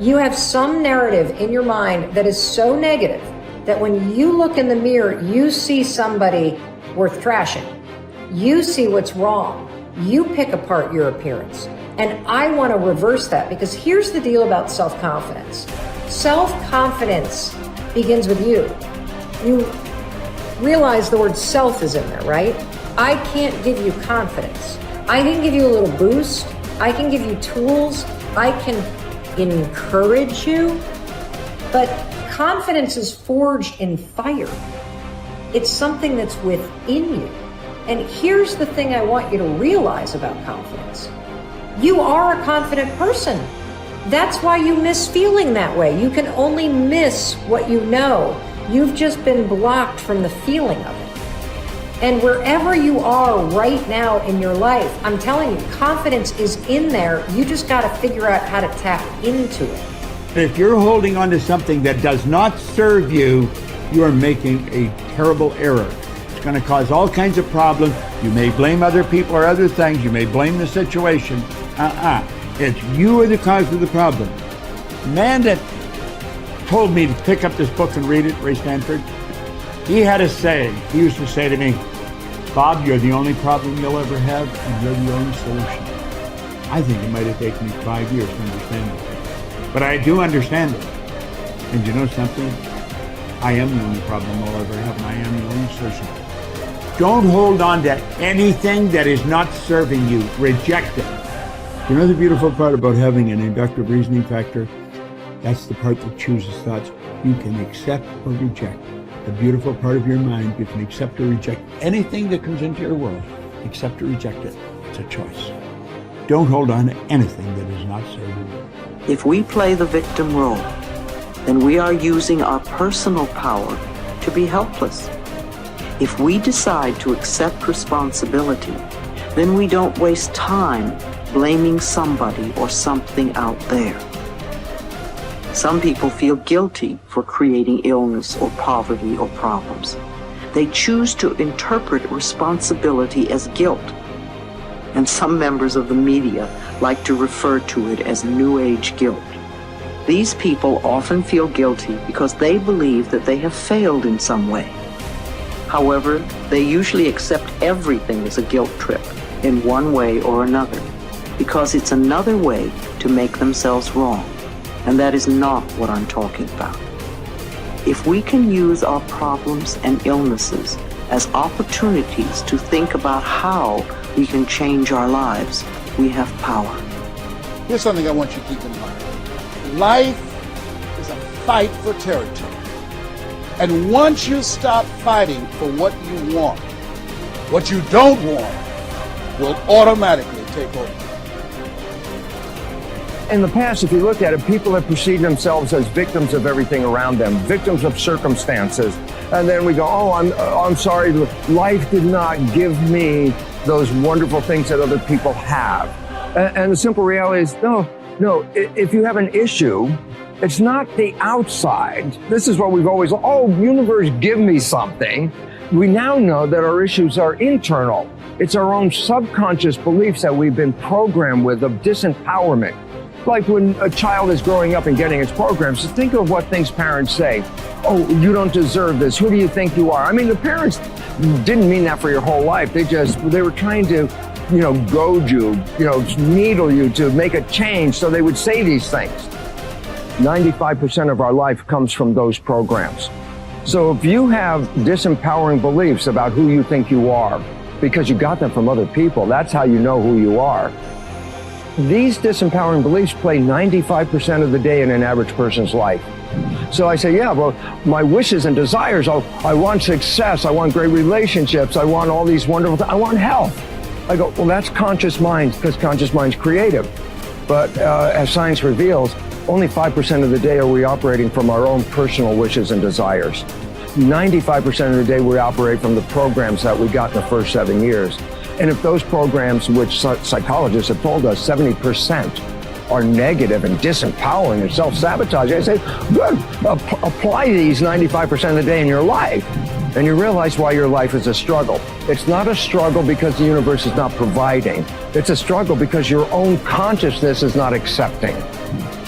You have some narrative in your mind that is so negative that when you look in the mirror, you see somebody worth trashing. You see what's wrong. You pick apart your appearance. And I want to reverse that, because here's the deal about self-confidence. Self-confidence begins with you. You realize the word self is in there, right? I can't give you confidence. I can give you a little boost. I can give you tools. I can encourage you. But confidence is forged in fire. It's something that's within you. And here's the thing I want you to realize about confidence. You are a confident person. That's why you miss feeling that way. You can only miss what you know. You've just been blocked from the feeling of it. And wherever you are right now in your life, I'm telling you, confidence is in there. You just got to figure out how to tap into it. If you're holding on to something that does not serve you, you are making a terrible error. It's going to cause all kinds of problems. You may blame other people or other things. You may blame the situation. It's you are the cause of the problem. The man that told me to pick up this book and read it, Ray Stanford, he had a saying. He used to say to me, Bob, you're the only problem you'll ever have, and you're the only solution. I think it might have taken me 5 years to understand it. But I do understand it. And you know something? I am the only problem I'll ever have, and I am the only solution. Don't hold on to anything that is not serving you. Reject it. You know the beautiful part about having an inductive reasoning factor? That's the part that chooses thoughts. You can accept or reject. The beautiful part of your mind, you can accept or reject anything that comes into your world. Accept or reject it. It's a choice. Don't hold on to anything that is not serving you. If we play the victim role, then we are using our personal power to be helpless. If we decide to accept responsibility, then we don't waste time blaming somebody or something out there. Some people feel guilty for creating illness or poverty or problems. They choose to interpret responsibility as guilt. And some members of the media like to refer to it as New Age guilt. These people often feel guilty because they believe that they have failed in some way. However, they usually accept everything as a guilt trip in one way or another, because it's another way to make themselves wrong. And that is not what I'm talking about. If we can use our problems and illnesses as opportunities to think about how we can change our lives, we have power. Here's something I want you to keep in mind. Life is a fight for territory. And once you stop fighting for what you want, what you don't want will automatically take over. In the past, if you look at it, people have perceived themselves as victims of everything around them, victims of circumstances. And then we go, oh, I'm sorry, life did not give me those wonderful things that other people have. And the simple reality is, no, if you have an issue, it's not the outside. This is what we've always, universe, give me something. We now know that our issues are internal. It's our own subconscious beliefs that we've been programmed with of disempowerment. Like when a child is growing up and getting its programs, so think of what things parents say. Oh, you don't deserve this. Who do you think you are? I mean, the parents didn't mean that for your whole life. They were trying to, goad you, needle you to make a change. So they would say these things. 95% of our life comes from those programs. So if you have disempowering beliefs about who you think you are, because you got them from other people, that's how you know who you are. These disempowering beliefs play 95% of the day in an average person's life. So I say, my wishes and desires, I want success, I want great relationships, I want all these wonderful things, I want health. I go, well, that's conscious mind, because conscious mind's creative. But as science reveals, only 5% of the day are we operating from our own personal wishes and desires. 95% of the day we operate from the programs that we got in the first 7 years. And if those programs, which psychologists have told us 70% are negative and disempowering and self-sabotaging, I say, good, apply these 95% of the day in your life. And you realize why your life is a struggle. It's not a struggle because the universe is not providing. It's a struggle because your own consciousness is not accepting.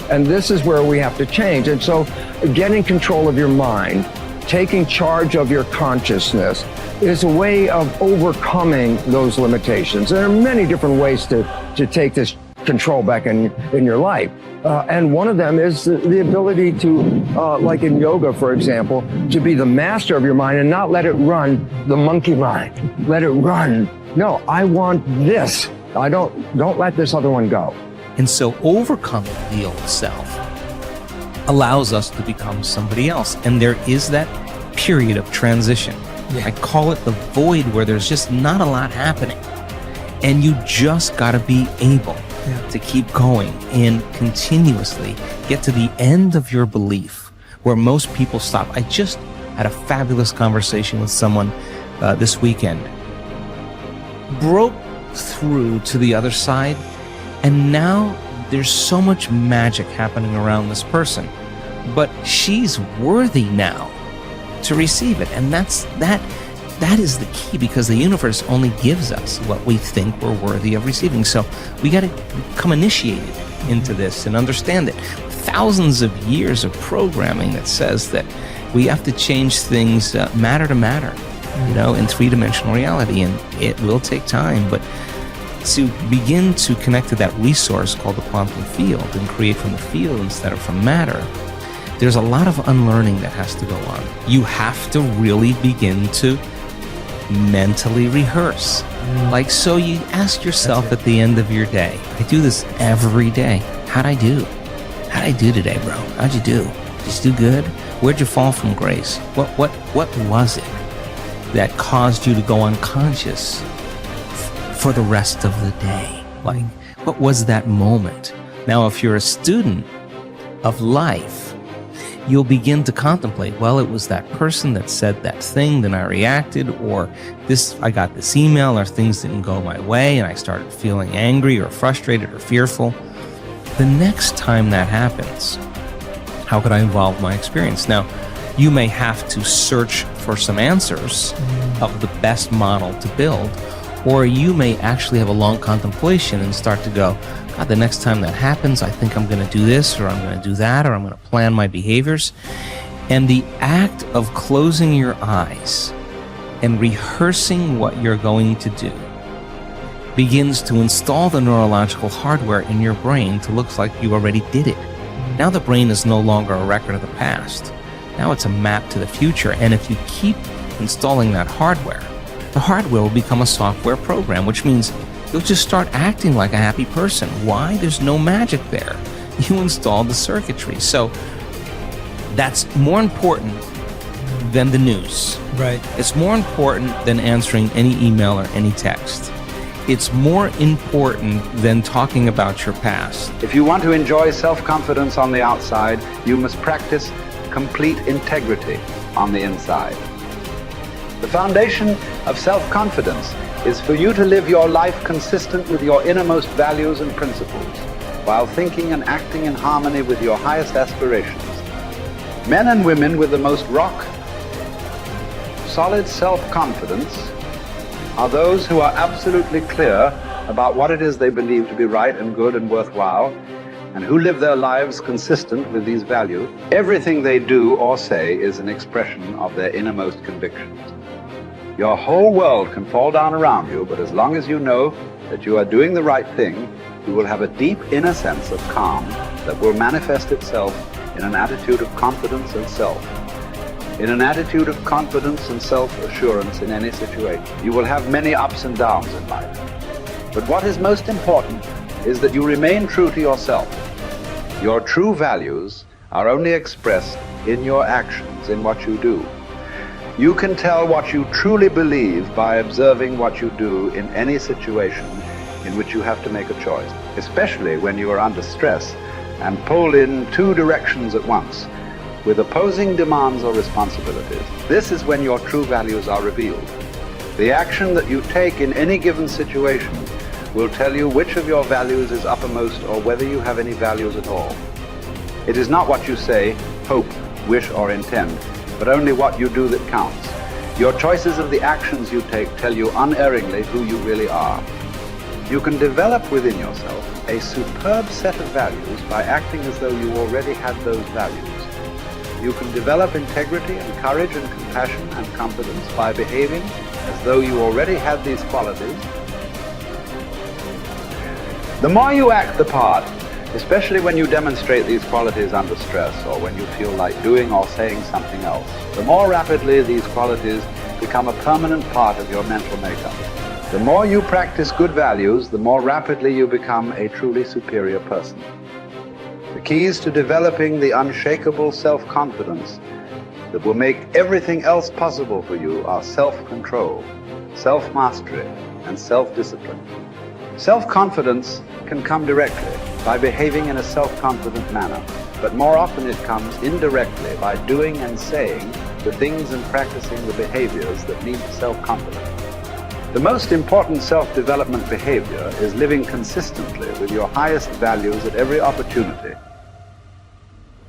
And this is where we have to change. And so getting control of your mind, taking charge of your consciousness is a way of overcoming those limitations. There are many different ways to take this control back in your life. And one of them is the ability to, like in yoga, for example, to be the master of your mind and not let it run the monkey mind. Let it run. No, I want this. Don't let this other one go. And so overcoming the old self allows us to become somebody else. And there is that period of transition. Yeah. I call it the void, where there's just not a lot happening. And you just got to be able to keep going and continuously get to the end of your belief, where most people stop. I just had a fabulous conversation with someone this weekend. Broke through to the other side, and now there's so much magic happening around this person, but she's worthy now to receive it. And that is the key, because the universe only gives us what we think we're worthy of receiving. So we got to become initiated into this and understand it. Thousands of years of programming that says that we have to change things matter to matter, in three-dimensional reality, and it will take time. But to begin to connect to that resource called the quantum field and create from the field instead of from matter, there's a lot of unlearning that has to go on. You have to really begin to mentally rehearse. So you ask yourself at the end of your day, I do this every day. How'd I do? How'd I do today, bro? How'd you do? Did you do good? Where'd you fall from grace? What was it that caused you to go unconscious for the rest of the day? What was that moment? Now, if you're a student of life, you'll begin to contemplate, well, it was that person that said that thing, then I reacted, or I got this email, or things didn't go my way, and I started feeling angry or frustrated or fearful. The next time that happens, how could I evolve my experience? Now, you may have to search for some answers of the best model to build, or you may actually have a long contemplation and start to go, God, the next time that happens, I think I'm going to do this, or I'm going to do that, or I'm going to plan my behaviors. And the act of closing your eyes and rehearsing what you're going to do begins to install the neurological hardware in your brain to look like you already did it. Now the brain is no longer a record of the past. Now it's a map to the future. And if you keep installing that hardware, the hardware will become a software program, which means you'll just start acting like a happy person. Why? There's no magic there. You installed the circuitry. So that's more important than the news. Right. It's more important than answering any email or any text. It's more important than talking about your past. If you want to enjoy self-confidence on the outside, you must practice complete integrity on the inside. The foundation of self-confidence is for you to live your life consistent with your innermost values and principles, while thinking and acting in harmony with your highest aspirations. Men and women with the most solid self-confidence are those who are absolutely clear about what it is they believe to be right and good and worthwhile, and who live their lives consistent with these values. Everything they do or say is an expression of their innermost convictions. Your whole world can fall down around you, but as long as you know that you are doing the right thing, you will have a deep inner sense of calm that will manifest itself in an attitude of confidence and self-assurance in any situation. You will have many ups and downs in life. But what is most important is that you remain true to yourself. Your true values are only expressed in your actions, in what you do. You can tell what you truly believe by observing what you do in any situation in which you have to make a choice, especially when you are under stress and pulled in two directions at once, with opposing demands or responsibilities. This is when your true values are revealed. The action that you take in any given situation will tell you which of your values is uppermost or whether you have any values at all. It is not what you say, hope, wish, or intend, but only what you do that counts. Your choices of the actions you take tell you unerringly who you really are. You can develop within yourself a superb set of values by acting as though you already had those values. You can develop integrity and courage and compassion and confidence by behaving as though you already had these qualities. The more you act the part, especially when you demonstrate these qualities under stress or when you feel like doing or saying something else, the more rapidly these qualities become a permanent part of your mental makeup. The more you practice good values, the more rapidly you become a truly superior person. The keys to developing the unshakable self-confidence that will make everything else possible for you are self-control, self-mastery, and self-discipline. Self-confidence can come directly by behaving in a self-confident manner, but more often it comes indirectly by doing and saying the things and practicing the behaviors that lead to self-confidence. The most important self-development behavior is living consistently with your highest values at every opportunity